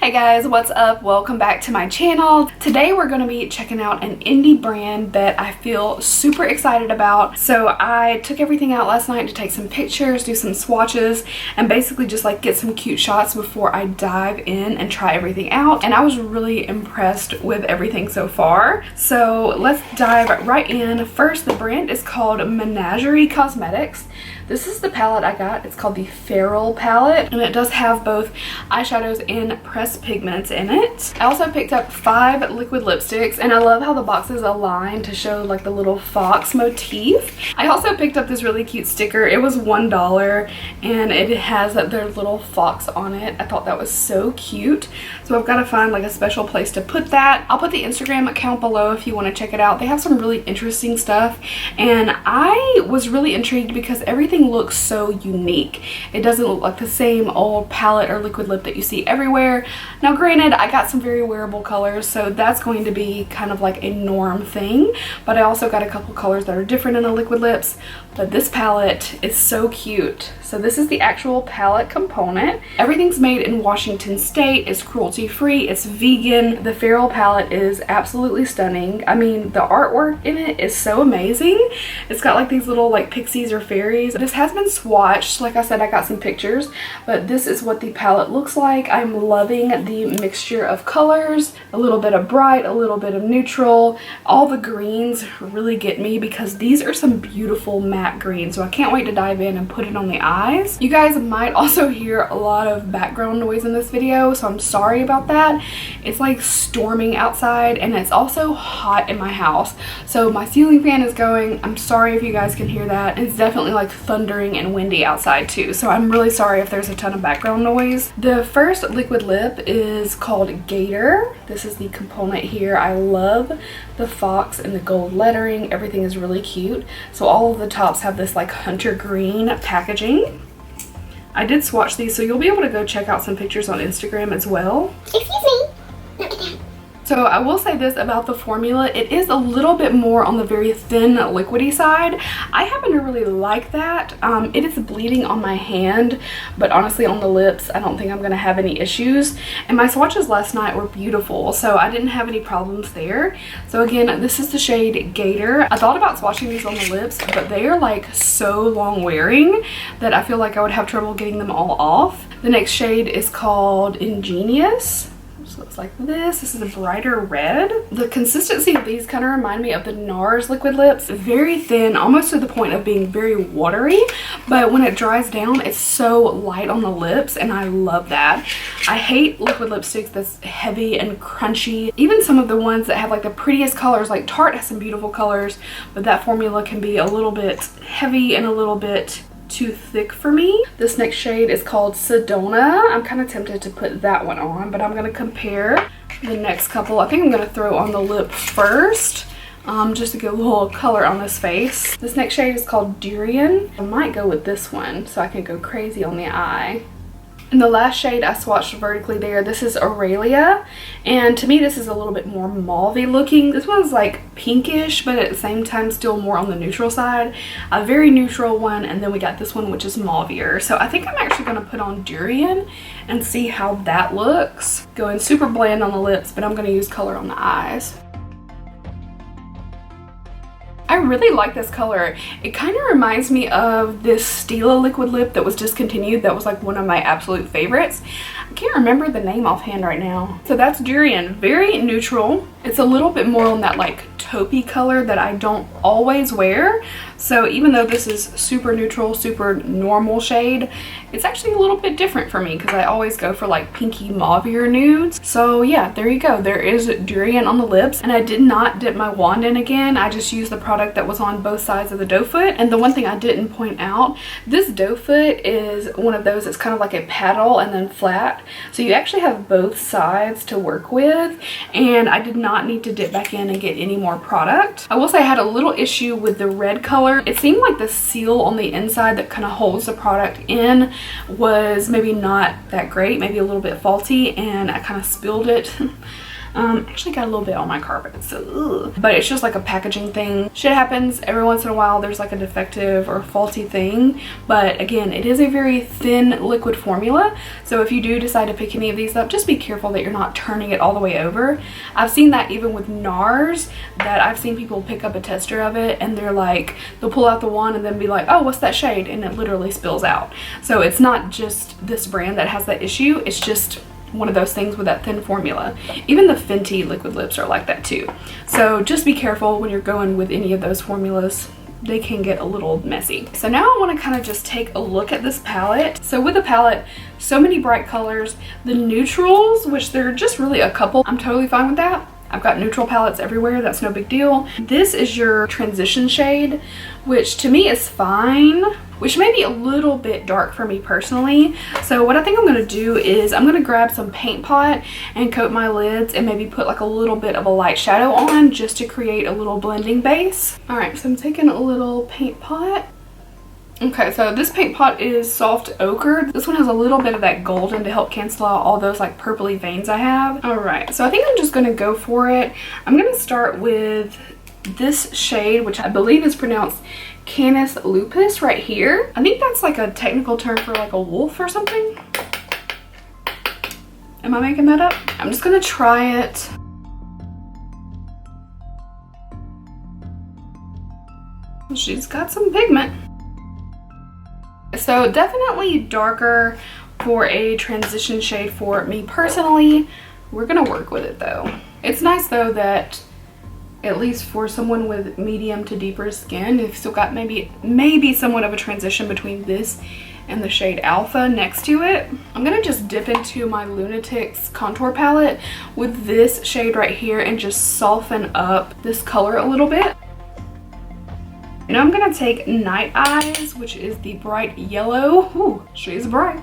Hey guys, what's up? Welcome back to my channel. Today we're going to be checking out an indie brand that I feel super excited about. So I took everything out last night to take some pictures, do some swatches, and basically just like get some cute shots before I dive in and try everything out. And I was really impressed with everything so far. So let's dive right in. First, the brand is called Menagerie Cosmetics. This is the palette I got. It's called the Farrell Palette, and it does have both eyeshadows and pressed pigments in it. I also picked up 5 liquid lipsticks, and I love how the boxes align to show like the little fox motif. I also picked up this really cute sticker. It was $1, and it has their little fox on it. I thought that was so cute. So I've got to find like a special place to put that. I'll put the Instagram account below if you want to check it out. They have some really interesting stuff, and I was really intrigued because everything looks so unique. It doesn't look like the same old palette or liquid lip that you see everywhere. Now granted, I got some very wearable colors, so that's going to be kind of like a norm thing, but I also got a couple colors that are different in the liquid lips. But this palette is so cute. So this is the actual palette component. Everything's made in Washington State. It's cruelty free, it's vegan. The Farrell palette is absolutely stunning. I mean, the artwork in it is so amazing. It's got like these little like pixies or fairies. This has been swatched. Like I said, I got some pictures, but this is what the palette looks like. I'm loving the mixture of colors, a little bit of bright, a little bit of neutral. All the greens really get me because these are some beautiful matte green, so I can't wait to dive in and put it on the eyes. You guys might also hear a lot of background noise in this video, so I'm sorry about that. It's like storming outside, and it's also hot in my house, so my ceiling fan is going. I'm sorry if you guys can hear that. It's definitely like thundering and windy outside too, so I'm really sorry if there's a ton of background noise. The first liquid lip is called Gator. This is the component here. I love the fox and the gold lettering. Everything is really cute. So all of the tops have this like hunter green packaging. I did swatch these, so you'll be able to go check out some pictures on Instagram as well. Excuse me. So I will say this about the formula, it is a little bit more on the very thin liquidy side. I happen to really like that. It is bleeding on my hand, but honestly on the lips I don't think I'm gonna have any issues. And my swatches last night were beautiful, so I didn't have any problems there. So again, this is the shade Gator. I thought about swatching these on the lips, but they are like so long wearing that I feel like I would have trouble getting them all off. The next shade is called Ingenious. So it's like this. This is a brighter red. The consistency of these kind of remind me of the NARS liquid lips. Very thin, almost to the point of being very watery, but when it dries down, it's so light on the lips, and I love that. I hate liquid lipsticks that's heavy and crunchy. Even some of the ones that have like the prettiest colors, like Tarte has some beautiful colors, but that formula can be a little bit heavy and a little bit too thick for me. This next shade is called Sedona. I'm kind of tempted to put that one on, but I'm going to compare the next couple. I think I'm going to throw on the lip first, just to get a little color on this face. This next shade is called Durian. I might go with this one so I can go crazy on the eye. And the last shade I swatched vertically there, this is Aralia, and to me this is a little bit more mauve-y looking. This one's like pinkish, but at the same time still more on the neutral side. A very neutral one, and then we got this one which is mauvier. So I think I'm actually going to put on Durian and see how that looks. Going super bland on the lips, but I'm going to use color on the eyes. I really like this color. It kind of reminds me of this Stila liquid lip that was discontinued. That was like one of my absolute favorites. I can't remember the name offhand right now. So that's Durian. Very neutral. It's a little bit more on that like taupey color that I don't always wear. So even though this is super neutral, super normal shade, it's actually a little bit different for me because I always go for like pinky mauvier nudes. So yeah, there you go. There is Durian on the lips, and I did not dip my wand in again. I just used the product that was on both sides of the doe foot. And the one thing I didn't point out, this doe foot is one of those that's kind of like a paddle and then flat. So you actually have both sides to work with, and I did not need to dip back in and get any more product. I will say I had a little issue with the red color. It seemed like the seal on the inside that kind of holds the product in was maybe not that great, maybe a little bit faulty, and I kind of spilled it Actually got a little bit on my carpet, so ugh. But it's just like a packaging thing. Shit happens every once in a while. There's like a defective or faulty thing, but again, it is a very thin liquid formula, so if you do decide to pick any of these up, just be careful that you're not turning it all the way over. I've seen that even with NARS, that I've seen people pick up a tester of it and they're like, they'll pull out the one and then be like, oh, what's that shade, and it literally spills out. So it's not just this brand that has that issue, it's just one of those things with that thin formula. Even the Fenty liquid lips are like that too. So just be careful when you're going with any of those formulas. They can get a little messy. So now I want to kind of just take a look at this palette. So with the palette, so many bright colors. The neutrals, which they're just really a couple, I'm totally fine with that. I've got neutral palettes everywhere, that's no big deal. This is your transition shade, which to me is fine, which may be a little bit dark for me personally. So what I think I'm gonna do is I'm gonna grab some paint pot and coat my lids and maybe put like a little bit of a light shadow on just to create a little blending base. All right, so I'm taking a little paint pot. Okay, so this paint pot is soft ochre. This one has a little bit of that golden to help cancel out all those like purpley veins I have. All right, so I think I'm just gonna go for it. I'm gonna start with this shade, which I believe is pronounced Canis lupus right here. I think that's like a technical term for like a wolf or something. Am I making that up? I'm just gonna try it. She's got some pigment. So definitely darker for a transition shade for me personally. We're gonna work with it though. It's nice though that at least for someone with medium to deeper skin, you've still got maybe somewhat of a transition between this and the shade Alpha next to it. I'm gonna just dip into my Lunatics contour palette with this shade right here and just soften up this color a little bit. And I'm gonna take Night Eyes, which is the bright yellow. Ooh, she's bright.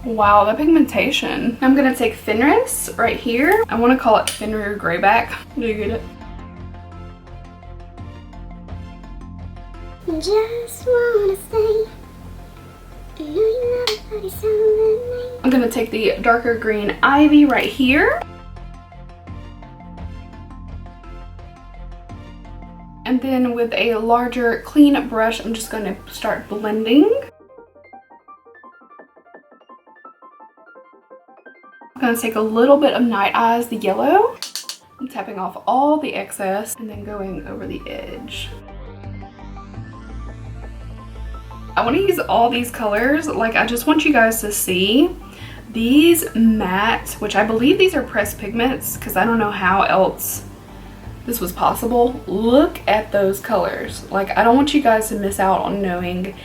Wow, that pigmentation. I'm gonna take Fenris right here. I wanna call it Fenrir Grayback. Do you get it? Just wanna say, I'm gonna take the darker green Ivy right here. And then with a larger clean brush, I'm just gonna start blending. I'm gonna take a little bit of Night Eyes, the yellow. I'm tapping off all the excess and then going over the edge. I wanna use all these colors. Like, I just want you guys to see these matte, which I believe these are pressed pigments because I don't know how else this was possible. Look at those colors. Like, I don't want you guys to miss out on knowing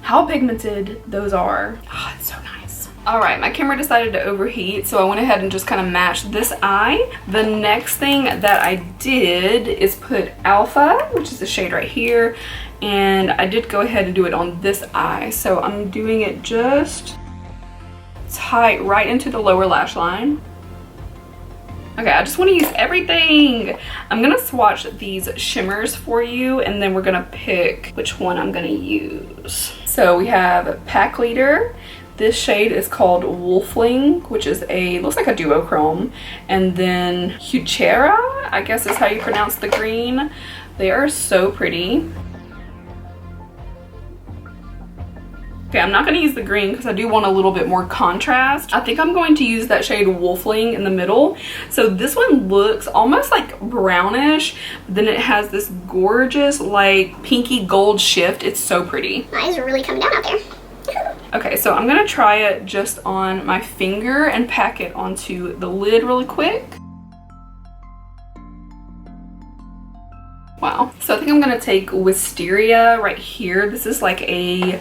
how pigmented those are. Oh, it's so nice. All right, my camera decided to overheat, so I went ahead and just kind of matched this eye. The next thing that I did is put Alpha, which is the shade right here, and I did go ahead and do it on this eye. So I'm doing it just tight right into the lower lash line. Okay, I just want to use everything. I'm gonna swatch these shimmers for you and then we're gonna pick which one I'm gonna use. So we have Pack Leader. This shade is called Wolfling, which is looks like a duochrome. And then Huchera, I guess is how you pronounce the green. They are so pretty. Okay, I'm not going to use the green because I do want a little bit more contrast. I think I'm going to use that shade Wolfling in the middle. So this one looks almost like brownish, but then it has this gorgeous like pinky gold shift. It's so pretty. My eyes are really coming down out there. Okay, so I'm going to try it just on my finger and pack it onto the lid really quick. Wow. So I think I'm going to take Wisteria right here. This is like a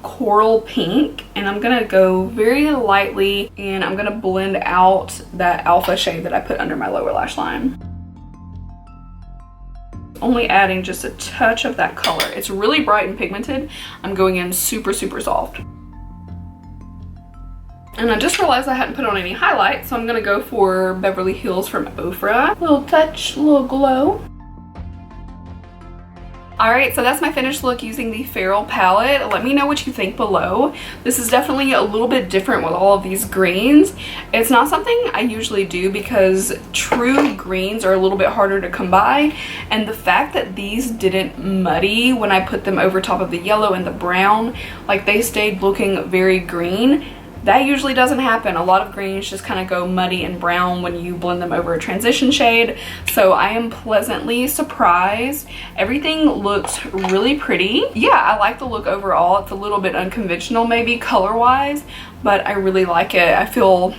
coral pink, and I'm gonna go very lightly and I'm gonna blend out that Alpha shade that I put under my lower lash line. Only adding just a touch of that color. It's really bright and pigmented. I'm going in super, super soft. And I just realized I hadn't put on any highlight, so I'm gonna go for Beverly Hills from Ochre. Little touch, little glow. Alright, so that's my finished look using the Farrell palette. Let me know what you think below. This is definitely a little bit different with all of these greens. It's not something I usually do because true greens are a little bit harder to come by, and the fact that these didn't muddy when I put them over top of the yellow and the brown, like they stayed looking very green. That usually doesn't happen. A lot of greens just kind of go muddy and brown when you blend them over a transition shade. So I am pleasantly surprised. Everything looks really pretty. Yeah, I like the look overall. It's a little bit unconventional maybe color-wise, but I really like it. I feel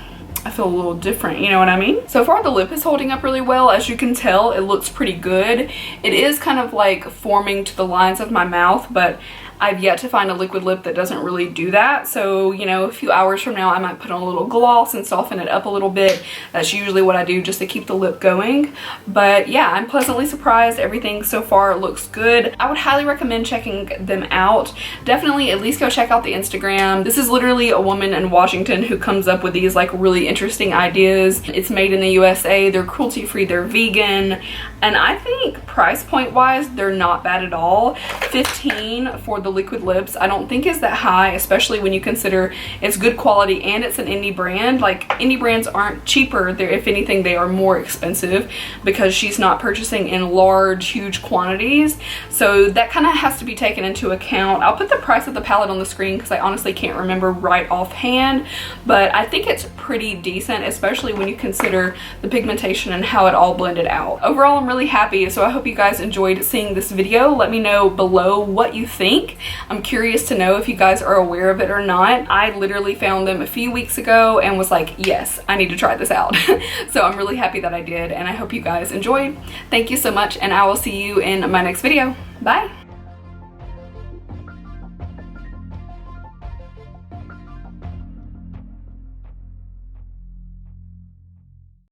a little different, you know what I mean? So far the lip is holding up really well. As you can tell, it looks pretty good. It is kind of like forming to the lines of my mouth, but I've yet to find a liquid lip that doesn't really do that. So, you know, a few hours from now I might put on a little gloss and soften it up a little bit. That's usually what I do just to keep the lip going. But yeah, I'm pleasantly surprised. Everything so far looks good. I would highly recommend checking them out. Definitely at least go check out the Instagram. This is literally a woman in Washington who comes up with these like really interesting ideas. It's made in the USA. They're cruelty free. They're vegan. And I think price point wise, they're not bad at all. $15 for the liquid lips I don't think is that high, especially when you consider it's good quality and it's an indie brand. Like, indie brands aren't cheaper. They're, if anything, they are more expensive because she's not purchasing in large, huge quantities. So that kind of has to be taken into account. I'll put the price of the palette on the screen because I honestly can't remember right offhand, but I think it's pretty decent, especially when you consider the pigmentation and how it all blended out. Overall, I'm really happy, so I hope you guys enjoyed seeing this video. Let me know below what you think. I'm curious to know if you guys are aware of it or not. I literally found them a few weeks ago and was like, yes, I need to try this out. So I'm really happy that I did, and I hope you guys enjoyed. Thank you so much, and I will see you in my next video. Bye.